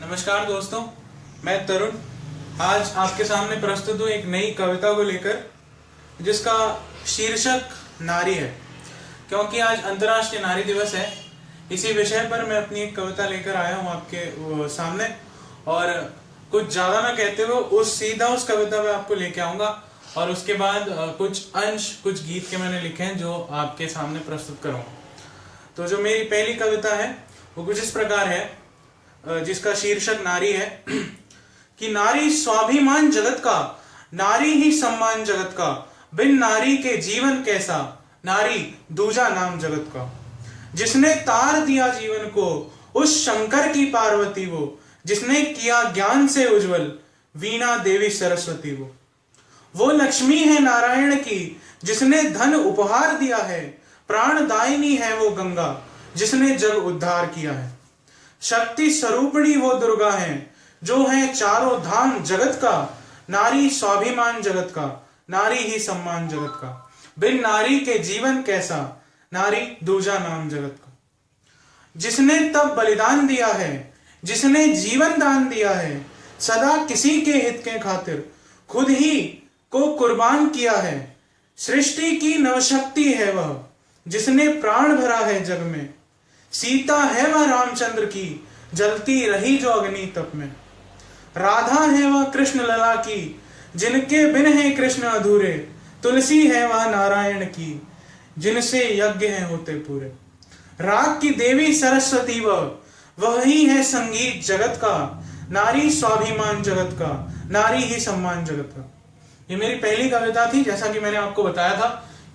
नमस्कार दोस्तों, मैं तरुण आज आपके सामने प्रस्तुत हूँ एक नई कविता को लेकर, जिसका शीर्षक नारी है। क्योंकि आज अंतर्राष्ट्रीय नारी दिवस है, इसी विषय पर मैं अपनी एक कविता लेकर आया हूँ आपके सामने। और कुछ ज्यादा ना कहते हुए सीधा उस कविता पे आपको लेके आऊंगा, और उसके बाद कुछ अंश, कुछ गीत के मैंने लिखे हैं जो आपके सामने प्रस्तुत करूंगा। तो जो मेरी पहली कविता है वो कुछ इस प्रकार है, जिसका शीर्षक नारी है कि नारी स्वाभिमान जगत का, नारी ही सम्मान जगत का, बिन नारी के जीवन कैसा, नारी दूजा नाम जगत का। जिसने तार दिया जीवन को, उस शंकर की पार्वती वो, जिसने किया ज्ञान से उज्जवल, वीणा देवी सरस्वती वो लक्ष्मी है नारायण की, जिसने धन उपहार दिया है, प्राणदायिनी है वो गंगा, जिसने जग उद्धार किया है। शक्ति स्वरूपिणी वो दुर्गा है, जो है चारों धाम जगत का, नारी स्वाभिमान जगत का, नारी ही सम्मान जगत का। बिन नारी के जीवन कैसा, नारी दूजा नाम जगत का। जिसने तब बलिदान दिया है, जिसने जीवन दान दिया है, सदा किसी के हित के खातिर खुद ही को कुर्बान किया है। सृष्टि की नवशक्ति है वह, जिसने प्राण भरा है जग में। सीता है वह रामचंद्र की, जलती रही जो अग्नि तप में। राधा है वह कृष्ण लला की, जिनके बिन है कृष्ण अधूरे। तुलसी है वह नारायण की, जिनसे यज्ञ है होते पूरे। राग की देवी सरस्वती वह ही है संगीत जगत का, नारी स्वाभिमान जगत का, नारी ही सम्मान जगत का। ये मेरी पहली कविता थी। जैसा कि मैंने आपको बताया था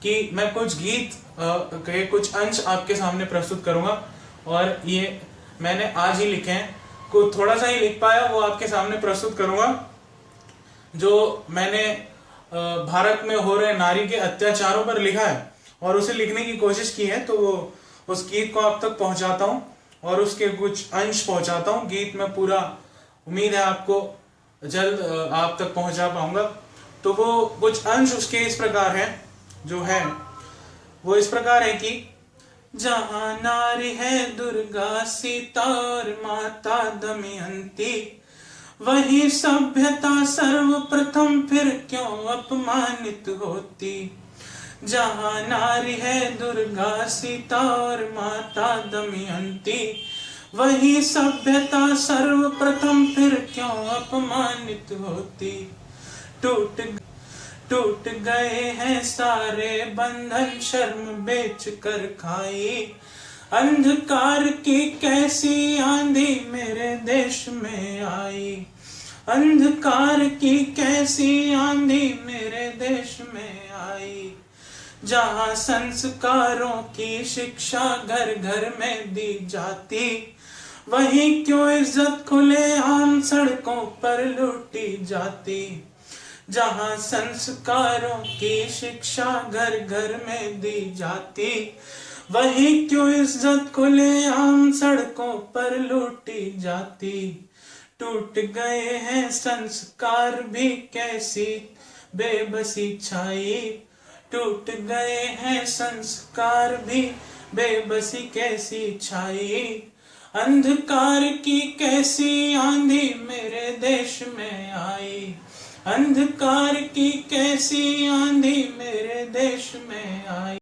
कि मैं कुछ गीत के कुछ अंश आपके सामने प्रस्तुत करूंगा, और ये मैंने आज ही लिखे हैं। कुछ थोड़ा सा ही लिख पाया वो आपके सामने प्रस्तुत करूंगा। जो मैंने भारत में हो रहे नारी के अत्याचारों पर लिखा है और उसे लिखने की कोशिश की है, तो वो उस गीत को आप तक पहुंचाता हूं और उसके कुछ अंश पहुंचाता हूं। गीत में पूरा उम्मीद है आपको जल्द आप तक पहुंचा पाऊंगा। तो वो कुछ अंश उसके इस प्रकार है, जो है वो इस प्रकार है कि जहां नारी है दुर्गा सीता और माता दमयंती, वही सभ्यता सर्वप्रथम फिर क्यों अपमानित होती। जहां नारी है दुर्गा सीता और माता दमयंती, वही सभ्यता सर्वप्रथम फिर क्यों अपमानित होती। टूट गए हैं सारे बंधन शर्म बेच कर खाई, अंधकार की कैसी आंधी मेरे देश में आई। अंधकार की कैसी आंधी मेरे देश में आई। जहां संस्कारों की शिक्षा घर घर में दी जाती, वहीं क्यों इज्जत खुले आम सड़कों पर लूटी जाती। जहां संस्कारों की शिक्षा घर घर में दी जाती, वहीं क्यों इज्जत खुले आम सड़कों पर लूटी जाती। टूट गए हैं संस्कार भी कैसी बेबसी छाई। टूट गए हैं संस्कार भी बेबसी कैसी छाई। अंधकार की कैसी आंधी मेरे देश में आई। अंधकार की कैसी आंधी मेरे देश में आई।